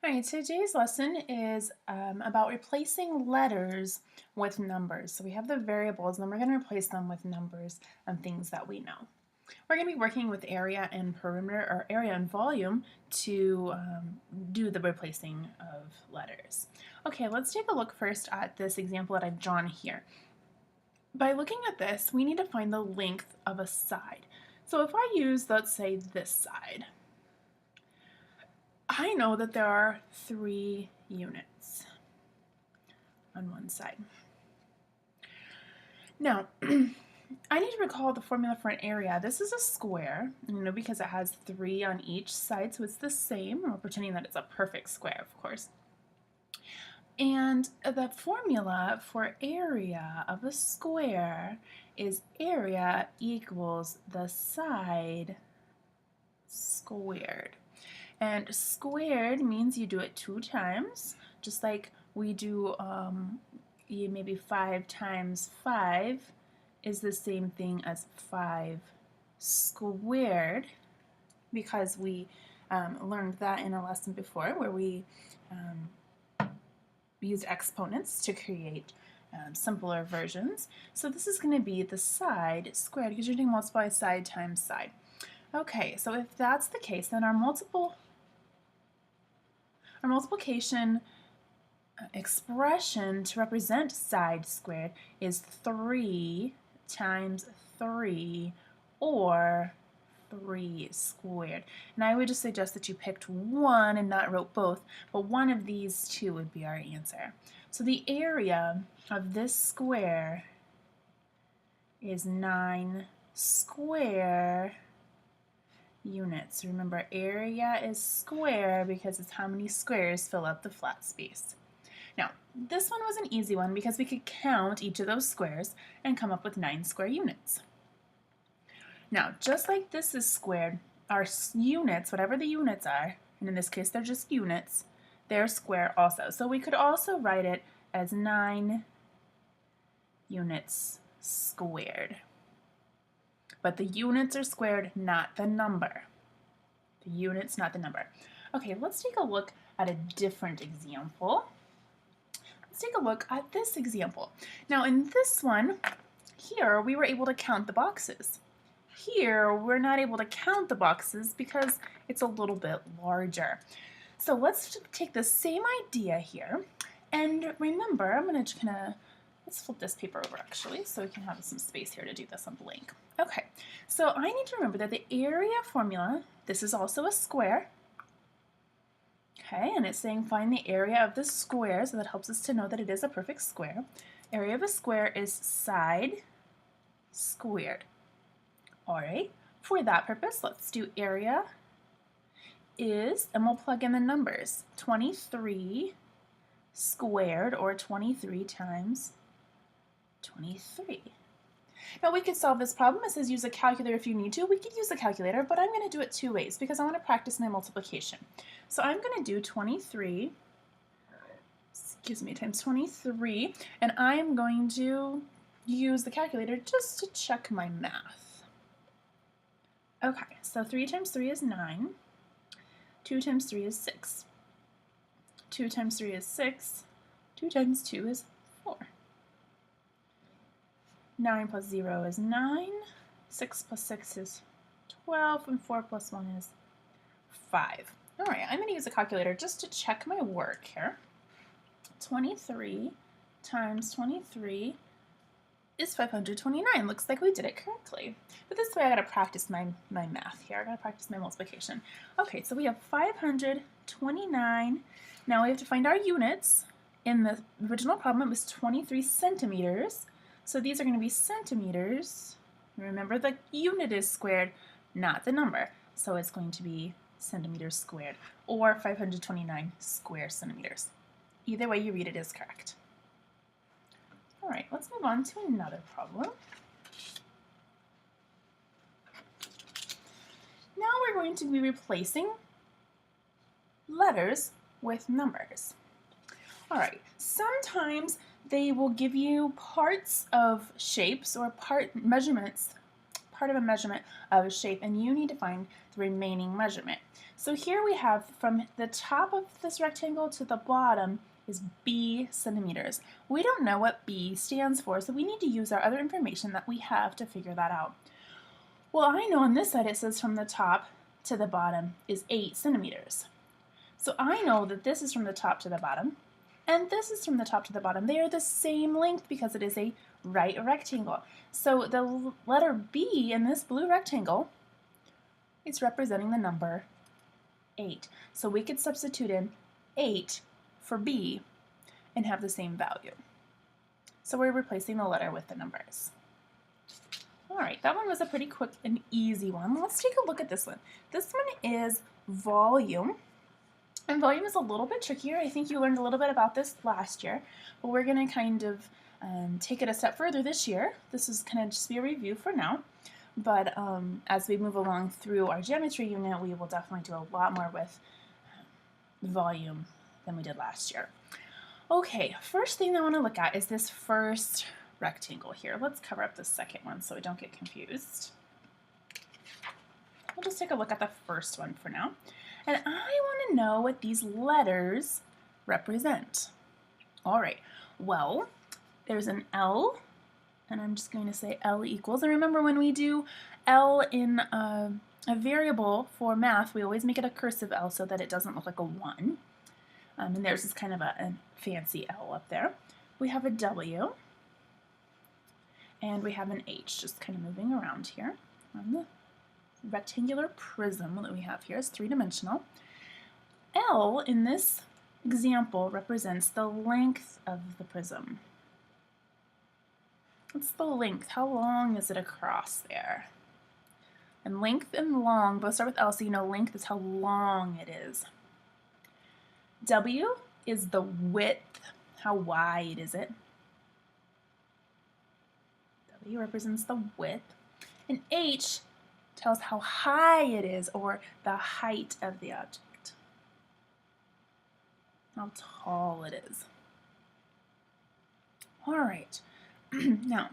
All right, today's lesson is about replacing letters with numbers. So we have the variables and then we're going to replace them with numbers and things that we know. We're going to be working with area and perimeter or area and volume to do the replacing of letters. Okay, let's take a look first at this example that I've drawn here. By looking at this, we need to find the length of a side. So if I use, let's say, this side, I know that there are 3 units on one side. Now, I need to recall the formula for an area. This is a square, because it has 3 on each side, so it's the same. We're pretending that it's a perfect square, of course. And the formula for area of a square is area equals the side squared. And squared means you do it 2 times, just like we do maybe 5 times 5 is the same thing as 5 squared, because we learned that in a lesson before where we used exponents to create simpler versions. So this is going to be the side squared because you're doing multiply side times side. Okay, so if that's the case, then our multiplication expression to represent side squared is 3 times 3, or 3 squared. And I would just suggest that you picked one and not wrote both, but one of these two would be our answer. So the area of this square is 9 square units. Remember, area is square because it's how many squares fill up the flat space. Now, this one was an easy one because we could count each of those squares and come up with 9 square units. Now, just like this is squared, our units, whatever the units are, and in this case they're just units, they're square also. So we could also write it as 9 units squared. But the units are squared, not the number. The units, not the number. Okay, let's take a look at a different example. Let's take a look at this example. Now in this one, here we were able to count the boxes. Here we're not able to count the boxes because it's a little bit larger. So let's take the same idea here, and remember, I'm going to let's flip this paper over actually so we can have some space here to do this on blank. Okay, so I need to remember that the area formula, this is also a square. Okay, and it's saying find the area of the square, so that helps us to know that it is a perfect square. Area of a square is side squared. All right, for that purpose, let's do area is, and we'll plug in the numbers, 23 squared, or 23 times 23. Now we could solve this problem. It says use a calculator if you need to. We could use a calculator, but I'm going to do it 2 ways because I want to practice my multiplication. So I'm going to do 23, times 23, and I'm going to use the calculator just to check my math. Okay, so 3 times 3 is 9. 2 times 3 is 6. 2 times 3 is 6. 2 times 2 is 4. 9 plus 0 is 9. 6 plus 6 is 12. And 4 plus 1 is 5. All right, I'm going to use a calculator just to check my work here. 23 times 23 is 529. Looks like we did it correctly. But this way I gotta practice my math here. I gotta practice my multiplication. Okay, so we have 529. Now we have to find our units. In the original problem it was 23 centimeters. So these are gonna be centimeters. Remember, the unit is squared, not the number. So it's going to be centimeters squared, or 529 square centimeters. Either way you read it is correct. All right, let's move on to another problem. Now we're going to be replacing letters with numbers. All right, sometimes they will give you parts of shapes or measurements part of a measurement of a shape, and you need to find the remaining measurement. So here we have from the top of this rectangle to the bottom is B centimeters. We don't know what B stands for, so we need to use our other information that we have to figure that out. Well, I know on this side it says from the top to the bottom is 8 centimeters. So I know that this is from the top to the bottom, and this is from the top to the bottom. They are the same length because it is a right rectangle. So the letter B in this blue rectangle is representing the number 8. So we could substitute in 8 for B and have the same value. So we're replacing the letter with the numbers. All right, that one was a pretty quick and easy one. Let's take a look at this one. This one is volume. And volume is a little bit trickier. I think you learned a little bit about this last year, but we're going to kind of take it a step further this year. This is going to just be a review for now, but as we move along through our geometry unit, we will definitely do a lot more with volume than we did last year. Okay, first thing I want to look at is this first rectangle here. Let's cover up the second one so we don't get confused. We'll just take a look at the first one for now. And I want to know what these letters represent. All right, well, there's an L, and I'm just going to say L equals. And remember, when we do L in a variable for math, we always make it a cursive L so that it doesn't look like a 1. And there's this kind of a fancy L up there. We have a W, and we have an H, just kind of moving around here on the rectangular prism that we have here is three-dimensional. L in this example represents the length of the prism. What's the length? How long is it across there? And length and long both start with L, so you know length is how long it is. W is the width. How wide is it? W represents the width. And H tells how high it is, or the height of the object. How tall it is. All right. Now,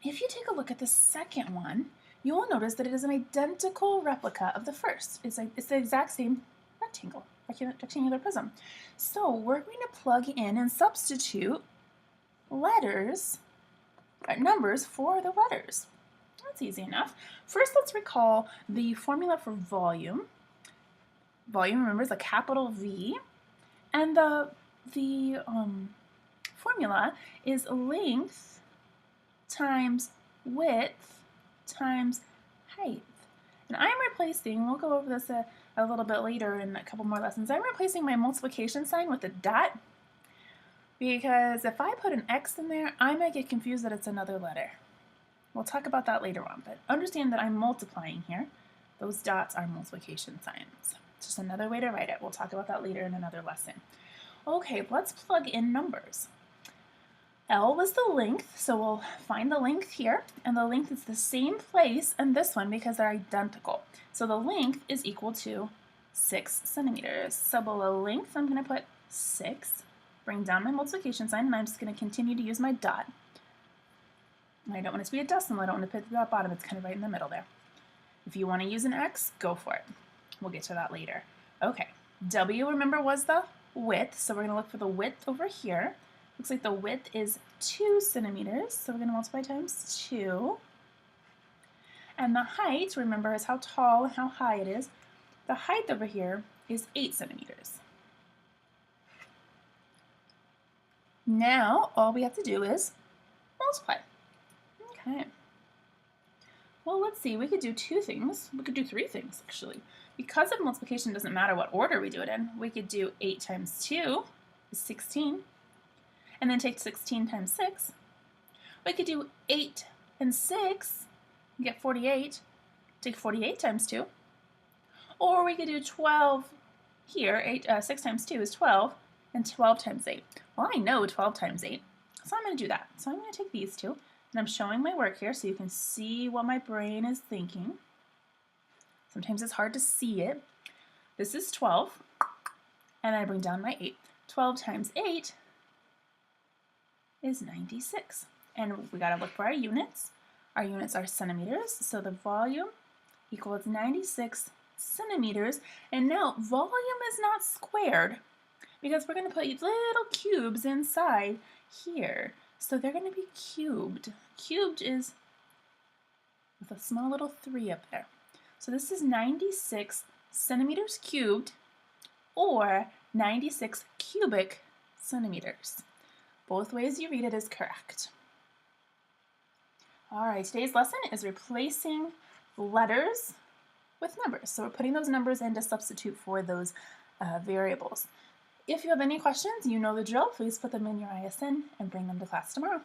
if you take a look at the second one, you will notice that it is an identical replica of the first. It's the exact same rectangular prism. So we're going to plug in and substitute numbers for the letters. That's easy enough. First, let's recall the formula for volume. Volume, remember, is a capital V, and the formula is length times width times height. And I'm replacing, we'll go over this a little bit later in a couple more lessons, I'm replacing my multiplication sign with a dot, because if I put an X in there, I might get confused that it's another letter. We'll talk about that later on, but understand that I'm multiplying here. Those dots are multiplication signs. It's just another way to write it. We'll talk about that later in another lesson. Okay, let's plug in numbers. L was the length, so we'll find the length here, and the length is the same place in this one because they're identical. So the length is equal to 6 centimeters. So below length, I'm going to put 6, bring down my multiplication sign, and I'm just going to continue to use my dot. I don't want it to be a decimal. I don't want to put it at the bottom. It's kind of right in the middle there. If you want to use an X, go for it. We'll get to that later. Okay, W, remember, was the width, so we're going to look for the width over here. Looks like the width is 2 centimeters, so we're going to multiply times 2. And the height, remember, is how tall and how high it is. The height over here is 8 centimeters. Now, all we have to do is multiply. Okay. Well, let's see. We could do 2 things. We could do 3 things, actually. Because of multiplication doesn't matter what order we do it in, we could do 8 times 2 is 16. And then take 16 times 6. We could do 8 and 6 and get 48. Take 48 times 2. Or we could do 12 here. 6 times 2 is 12. And 12 times 8. Well, I know 12 times 8. So I'm going to do that. So I'm going to take these two. And I'm showing my work here so you can see what my brain is thinking. Sometimes it's hard to see it. This is 12. And I bring down my 8. 12 times 8 is 96. And we got to look for our units. Our units are centimeters, so the volume equals 96 centimeters. And now volume is not squared because we're going to put little cubes inside here. So they're going to be cubed. Cubed is with a small little 3 up there. So this is 96 centimeters cubed or 96 cubic centimeters. Both ways you read it is correct. All right, today's lesson is replacing letters with numbers. So we're putting those numbers in to substitute for those variables. If you have any questions, you know the drill. Please put them in your ISN and bring them to class tomorrow.